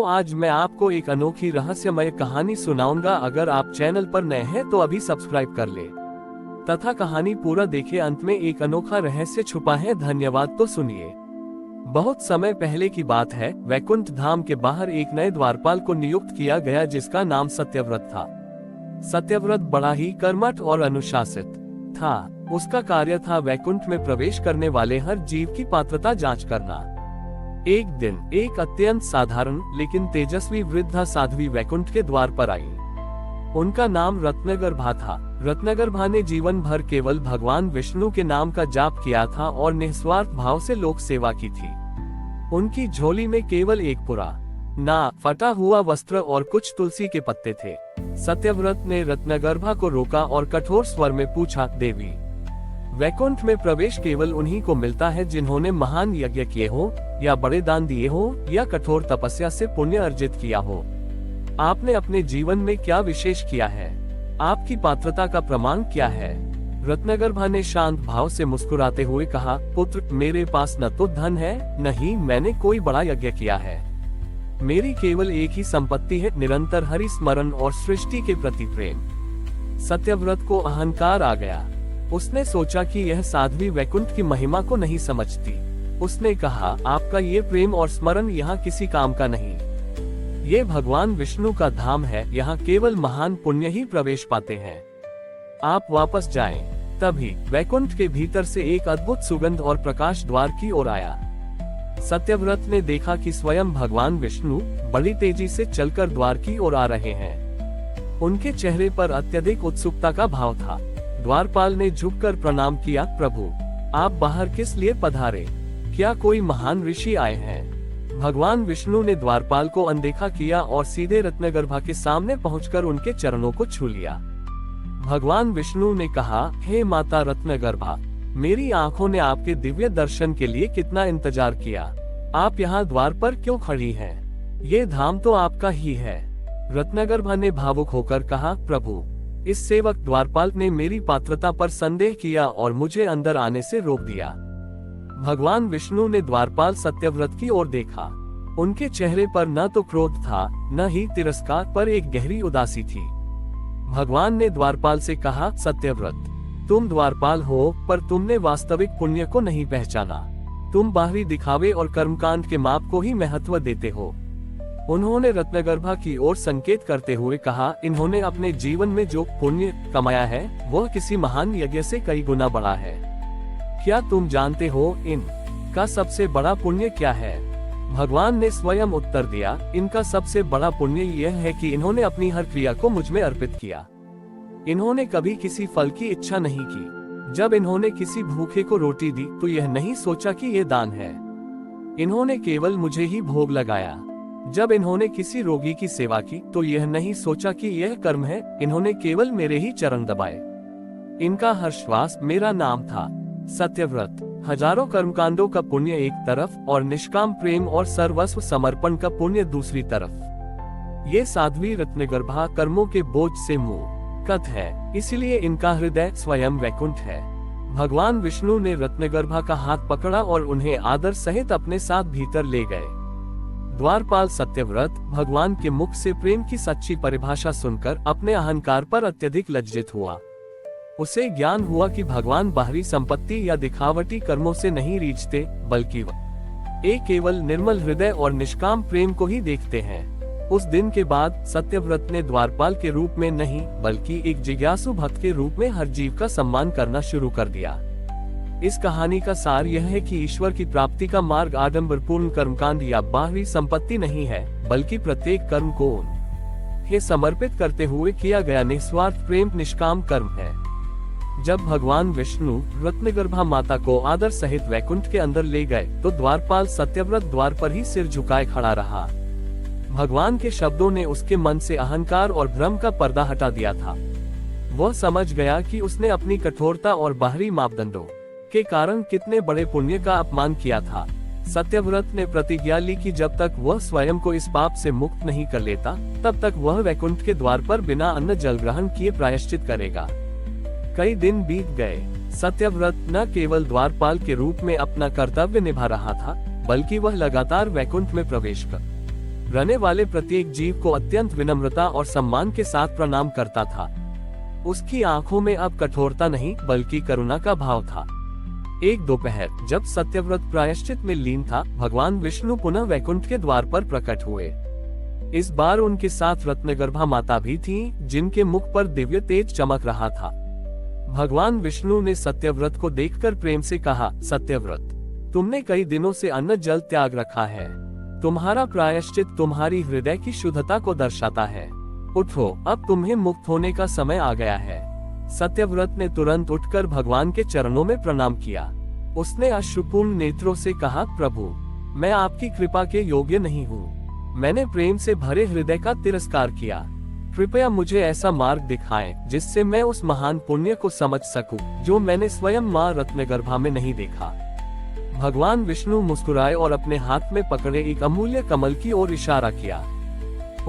तो आज मैं आपको एक अनोखी रहस्यमय कहानी सुनाऊंगा। अगर आप चैनल पर नए हैं तो अभी सब्सक्राइब कर ले तथा कहानी पूरा देखे। अंत में एक अनोखा रहस्य छुपा है। धन्यवाद। तो सुनिए। बहुत समय पहले की बात है। वैकुंठ धाम के बाहर एक नए द्वारपाल को नियुक्त किया गया जिसका नाम सत्यव्रत था। सत्यव्रत बड़ा ही कर्मठ और अनुशासित था। उसका कार्य था वैकुंठ में प्रवेश करने वाले हर जीव की पात्रता जांच करना। एक दिन एक अत्यंत साधारण लेकिन तेजस्वी वृद्धा साध्वी वैकुंठ के द्वार पर आई। उनका नाम रत्नगर्भा था। रत्नगर्भा ने जीवन भर केवल भगवान विष्णु के नाम का जाप किया था और निस्वार्थ भाव से लोक सेवा की थी। उनकी झोली में केवल एक पुराना फटा हुआ वस्त्र और कुछ तुलसी के पत्ते थे। सत्यव्रत ने रत्नगर्भा को रोका और कठोर स्वर में पूछा, देवी, वैकुंठ में प्रवेश केवल उन्हीं को मिलता है जिन्होंने महान यज्ञ किए हो या बड़े दान दिए हो या कठोर तपस्या से पुण्य अर्जित किया हो। आपने अपने जीवन में क्या विशेष किया है? आपकी पात्रता का प्रमाण क्या है? रत्नगर्भा ने शांत भाव से मुस्कुराते हुए कहा, पुत्र, मेरे पास न तो धन है न ही मैंने कोई बड़ा यज्ञ किया है। मेरी केवल एक ही संपत्ति है, निरंतर हरि स्मरण और सृष्टि के प्रति प्रेम। सत्यव्रत को अहंकार आ गया। उसने सोचा कि यह साध्वी वैकुंठ की महिमा को नहीं समझती। उसने कहा, आपका ये प्रेम और स्मरण यहाँ किसी काम का नहीं। ये भगवान विष्णु का धाम है। यहाँ केवल महान पुण्य ही प्रवेश पाते हैं। आप वापस जाएं। तभी वैकुंठ के भीतर से एक अद्भुत सुगंध और प्रकाश द्वार की ओर आया। सत्यव्रत ने देखा कि स्वयं भगवान विष्णु बड़ी तेजी से चलकर द्वार की ओर आ रहे हैं। उनके चेहरे पर अत्यधिक उत्सुकता का भाव था। द्वारपाल ने झुककर प्रणाम किया, प्रभु, आप बाहर किस लिए पधारे? क्या कोई महान ऋषि आए हैं? भगवान विष्णु ने द्वारपाल को अनदेखा किया और सीधे रत्नगर्भा के सामने पहुंचकर उनके चरणों को छू लिया। भगवान विष्णु ने कहा, हे माता रत्नगर्भा, मेरी आंखों ने आपके दिव्य दर्शन के लिए कितना इंतजार किया। आप यहाँ द्वार पर क्यों खड़ी हैं? ये धाम तो आपका ही है। रत्नगर्भा ने भावुक होकर कहा, प्रभु, इस सेवक द्वारपाल ने मेरी पात्रता पर संदेह किया और मुझे अंदर आने से रोक दिया। भगवान विष्णु ने द्वारपाल सत्यव्रत की ओर देखा। उनके चेहरे पर न तो क्रोध था न ही तिरस्कार, पर एक गहरी उदासी थी। भगवान ने द्वारपाल से कहा, सत्यव्रत, तुम द्वारपाल हो पर तुमने वास्तविक पुण्य को नहीं पहचाना। तुम बाहरी दिखावे और कर्मकांड के माप को ही महत्व देते हो। उन्होंने रत्नगर्भा की ओर संकेत करते हुए कहा, इन्होंने अपने जीवन में जो पुण्य कमाया है वह किसी महान यज्ञ से कई गुना बड़ा है। क्या तुम जानते हो इनका सबसे बड़ा पुण्य क्या है? भगवान ने स्वयं उत्तर दिया, इनका सबसे बड़ा पुण्य यह है कि इन्होंने अपनी हर क्रिया को मुझ में अर्पित किया। इन्होंने कभी किसी फल की इच्छा नहीं की। जब इन्होंने किसी भूखे को रोटी दी तो यह नहीं सोचा कि यह दान है। इन्होंने केवल मुझे ही भोग लगाया। जब इन्होंने किसी रोगी की सेवा की तो यह नहीं सोचा कि यह कर्म है। इन्होंने केवल मेरे ही चरण दबाए। इनका हर श्वास मेरा नाम था। सत्यव्रत, हजारों कर्मकांडों का पुण्य एक तरफ और निष्काम प्रेम और सर्वस्व समर्पण का पुण्य दूसरी तरफ। ये साध्वी रत्नगर्भा कर्मों के बोझ से मुक्त है, इसलिए इनका हृदय स्वयं वैकुंठ है। भगवान विष्णु ने रत्नगर्भा का हाथ पकड़ा और उन्हें आदर सहित अपने साथ भीतर ले गए। द्वारपाल सत्यव्रत भगवान के मुख से प्रेम की सच्ची परिभाषा सुनकर अपने अहंकार पर अत्यधिक लज्जित हुआ। उसे ज्ञान हुआ कि भगवान बाहरी संपत्ति या दिखावटी कर्मों से नहीं रीझते, बल्कि वह एक केवल निर्मल हृदय और निष्काम प्रेम को ही देखते हैं। उस दिन के बाद सत्यव्रत ने द्वारपाल के रूप में नहीं बल्कि एक जिज्ञासु भक्त के रूप में हर जीव का सम्मान करना शुरू कर दिया। इस कहानी का सार यह है कि ईश्वर की प्राप्ति का मार्ग आडंबरपूर्ण कर्मकांड या बाहरी संपत्ति नहीं है, बल्कि प्रत्येक कर्म को उन्हें समर्पित करते हुए किया गया निस्वार्थ प्रेम निष्काम कर्म है। जब भगवान विष्णु रत्नगर्भा माता को आदर सहित वैकुंठ के अंदर ले गए तो द्वारपाल सत्यव्रत द्वार पर ही सिर झुकाए खड़ा रहा। भगवान के शब्दों ने उसके मन से अहंकार और भ्रम का पर्दा हटा दिया था। वह समझ गया कि उसने अपनी कठोरता और बाहरी मापदंडों के कारण कितने बड़े पुण्य का अपमान किया था। सत्यव्रत ने प्रतिज्ञा ली कि जब तक वह स्वयं को इस पाप से मुक्त नहीं कर लेता तब तक वह वैकुंठ के द्वार पर बिना अन्न जल ग्रहण किए प्रायश्चित करेगा। कई दिन बीत गए। सत्यव्रत न केवल द्वारपाल के रूप में अपना कर्तव्य निभा रहा था, बल्कि वह लगातार वैकुंठ में प्रवेश कर रहने वाले प्रत्येक जीव को अत्यंत विनम्रता और सम्मान के साथ प्रणाम करता था। उसकी आंखों में अब कठोरता नहीं बल्कि करुणा का भाव था। एक दोपहर जब सत्यव्रत प्रायश्चित में लीन था, भगवान विष्णु पुनः वैकुंठ के द्वार पर प्रकट हुए। इस बार उनके साथ रत्नगर्भा माता भी थी, जिनके मुख पर दिव्य तेज चमक रहा था। भगवान विष्णु ने सत्यव्रत को देखकर प्रेम से कहा, सत्यव्रत, तुमने कई दिनों से अन्न जल त्याग रखा है। तुम्हारा प्रायश्चित तुम्हारी हृदय की शुद्धता को दर्शाता है। उठो, अब तुम्हें मुक्त होने का समय आ गया है। सत्यव्रत ने तुरंत उठकर भगवान के चरणों में प्रणाम किया। उसने अश्रुपूर्ण नेत्रों से कहा, प्रभु, मैं आपकी कृपा के योग्य नहीं हूँ। मैंने प्रेम से भरे हृदय का तिरस्कार किया। कृपया मुझे ऐसा मार्ग दिखाएं जिससे मैं उस महान पुण्य को समझ सकूं, जो मैंने स्वयं मां रत्नगर्भा में नहीं देखा। भगवान विष्णु मुस्कुराए और अपने हाथ में पकड़े एक अमूल्य कमल की ओर इशारा किया।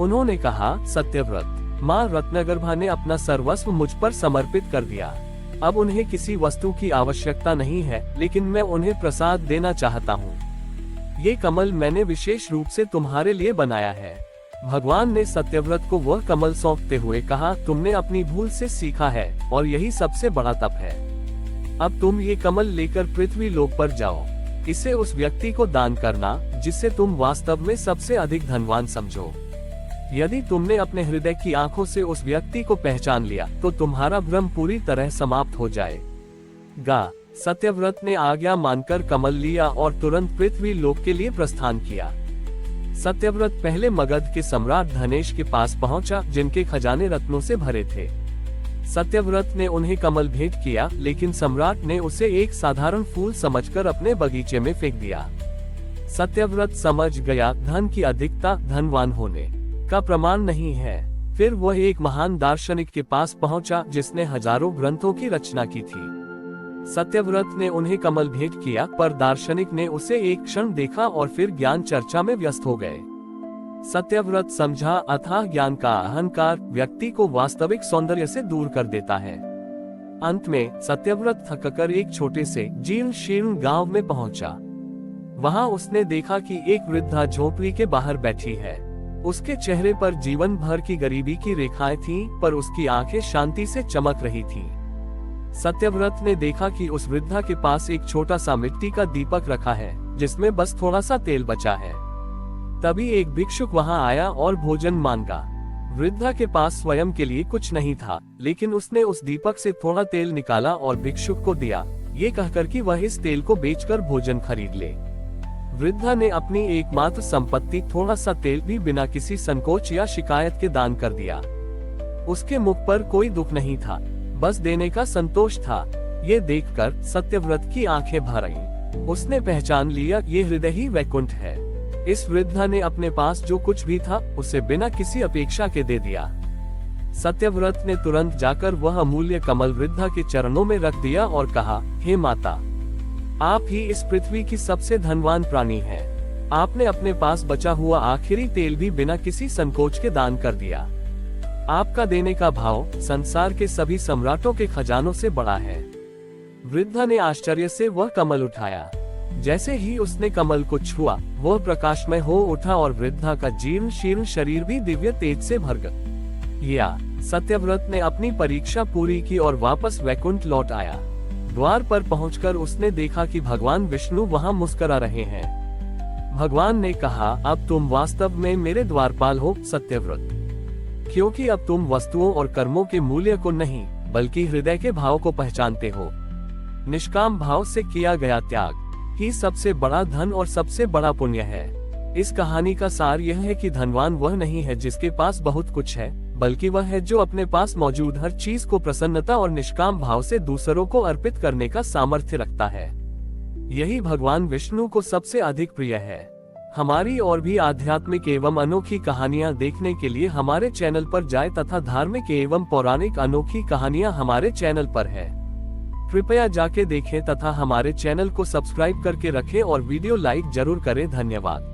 उन्होंने कहा, सत्यव्रत, मां रत्नगर्भा ने अपना सर्वस्व मुझ पर समर्पित कर दिया। अब उन्हें किसी वस्तु की आवश्यकता नहीं है, लेकिन मैं उन्हें प्रसाद देना चाहता हूँ। ये कमल मैंने विशेष रूप से तुम्हारे लिए बनाया है। भगवान ने सत्यव्रत को वह कमल सौंपते हुए कहा, तुमने अपनी भूल से सीखा है और यही सबसे बड़ा तप है। अब तुम ये कमल लेकर पृथ्वी लोक पर जाओ। इसे उस व्यक्ति को दान करना जिसे तुम वास्तव में सबसे अधिक धनवान समझो। यदि तुमने अपने हृदय की आंखों से उस व्यक्ति को पहचान लिया तो तुम्हारा भ्रम पूरी तरह समाप्त हो जाएगा। सत्यव्रत ने आज्ञा मानकर कमल लिया और तुरंत पृथ्वी लोक के लिए प्रस्थान किया। सत्यव्रत पहले मगध के सम्राट धनेश के पास पहुंचा, जिनके खजाने रत्नों से भरे थे। सत्यव्रत ने उन्हें कमल भेंट किया, लेकिन सम्राट ने उसे एक साधारण फूल समझकर अपने बगीचे में फेंक दिया। सत्यव्रत समझ गया, धन की अधिकता धनवान होने का प्रमाण नहीं है। फिर वह एक महान दार्शनिक के पास पहुंचा, जिसने हजारों ग्रंथों की रचना की थी। सत्यव्रत ने उन्हें कमल भेंट किया, पर दार्शनिक ने उसे एक क्षण देखा और फिर ज्ञान चर्चा में व्यस्त हो गए। सत्यव्रत समझा, अथाह ज्ञान का अहंकार व्यक्ति को वास्तविक सौंदर्य से दूर कर देता है। अंत में सत्यव्रत थककर एक छोटे से जीर्ण शीर्ण गांव में पहुंचा। वहां उसने देखा कि एक वृद्धा झोपड़ी के बाहर बैठी है। उसके चेहरे पर जीवन भर की गरीबी की रेखाएं थीं, पर उसकी आंखें शांति से चमक रही थीं। सत्यव्रत ने देखा कि उस वृद्धा के पास एक छोटा सा मिट्टी का दीपक रखा है, जिसमें बस थोड़ा सा तेल बचा है। तभी एक भिक्षुक वहां आया और भोजन मांगा। वृद्धा के पास स्वयं के लिए कुछ नहीं था, लेकिन उसने उस दीपक से थोड़ा तेल निकाला और भिक्षुक को दिया, ये कहकर कि वह इस तेल को बेचकर भोजन खरीद ले। वृद्धा ने अपनी एकमात्र संपत्ति थोड़ा सा तेल भी बिना किसी संकोच या शिकायत के दान कर दिया। उसके मुख पर कोई दुख नहीं था, बस देने का संतोष था। ये देखकर सत्यव्रत की आंखें भर आईं। उसने पहचान लिया, ये हृदय ही वैकुंठ है। इस वृद्धा ने अपने पास जो कुछ भी था उसे बिना किसी अपेक्षा के दे दिया। सत्यव्रत ने तुरंत जाकर वह अमूल्य कमल वृद्धा के चरणों में रख दिया और कहा, हे माता, आप ही इस पृथ्वी की सबसे धनवान प्राणी हैं। आपने अपने पास बचा हुआ आखिरी तेल भी बिना किसी संकोच के दान कर दिया। आपका देने का भाव संसार के सभी सम्राटों के खजानों से बड़ा है। वृद्धा ने आश्चर्य से वह कमल उठाया। जैसे ही उसने कमल को छुआ, वह प्रकाशमय हो उठा और वृद्धा का जीर्ण शीर्ण शरीर भी दिव्य तेज से भर गया। सत्यव्रत ने अपनी परीक्षा पूरी की और वापस वैकुंठ लौट आया। द्वार पर पहुंचकर उसने देखा कि भगवान विष्णु वहां मुस्कुरा रहे हैं। भगवान ने कहा, अब तुम वास्तव में मेरे द्वारपाल हो सत्यव्रत, क्योंकि अब तुम वस्तुओं और कर्मों के मूल्य को नहीं बल्कि हृदय के भाव को पहचानते हो। निष्काम भाव से किया गया त्याग ही सबसे बड़ा धन और सबसे बड़ा पुण्य है। इस कहानी का सार यह है कि धनवान वह नहीं है जिसके पास बहुत कुछ है, बल्कि वह है जो अपने पास मौजूद हर चीज को प्रसन्नता और निष्काम भाव से दूसरों को अर्पित करने का सामर्थ्य रखता है। यही भगवान विष्णु को सबसे अधिक प्रिय है। हमारी और भी आध्यात्मिक एवं अनोखी कहानियां देखने के लिए हमारे चैनल पर जाएं तथा धार्मिक एवं पौराणिक अनोखी कहानियां हमारे चैनल पर है। कृपया जाके देखें तथा हमारे चैनल को सब्सक्राइब करके रखें और वीडियो लाइक जरूर करें। धन्यवाद।